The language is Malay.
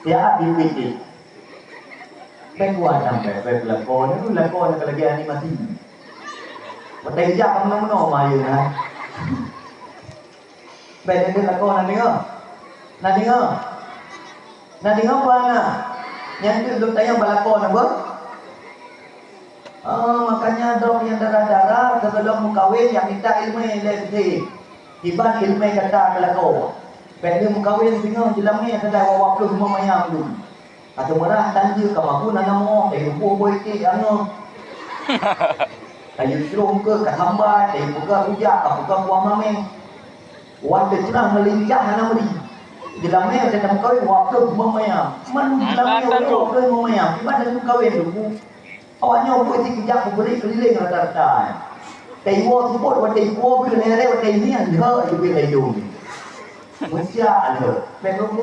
Dia DVD. Pekuat sampai pelakon itu lakon lagi animasi. Betul je kamu maju nah. Baik dia lakon nak dengar. Nak dengar. Nak dengar apa nak? Yang tu duk tayang balakon apa? Makanya dok yang darah-darah sebelum mukawin yang minta ilmu lebih. Iban ilmu kata kelakon. Baik dia mukawin dengar jelamnya sedai wawak plus semua mayang dulu. Atau merah tanja ke aku nak nama dari buku politik ano. Ayo serong ke kat hambat, dari buka rujak, buka buah mameng. Wan tercerah melincah nama di. Jelamnya saya nak kawin waktu memayang. Man jelamnya waktu memayang. Iban dah kawin dulu. Awaknya politik kejap beri keliling rata-rata. Dari buah sebut dari buah bila nere dari ni ada juga bila hidup. Mesti ada. Memang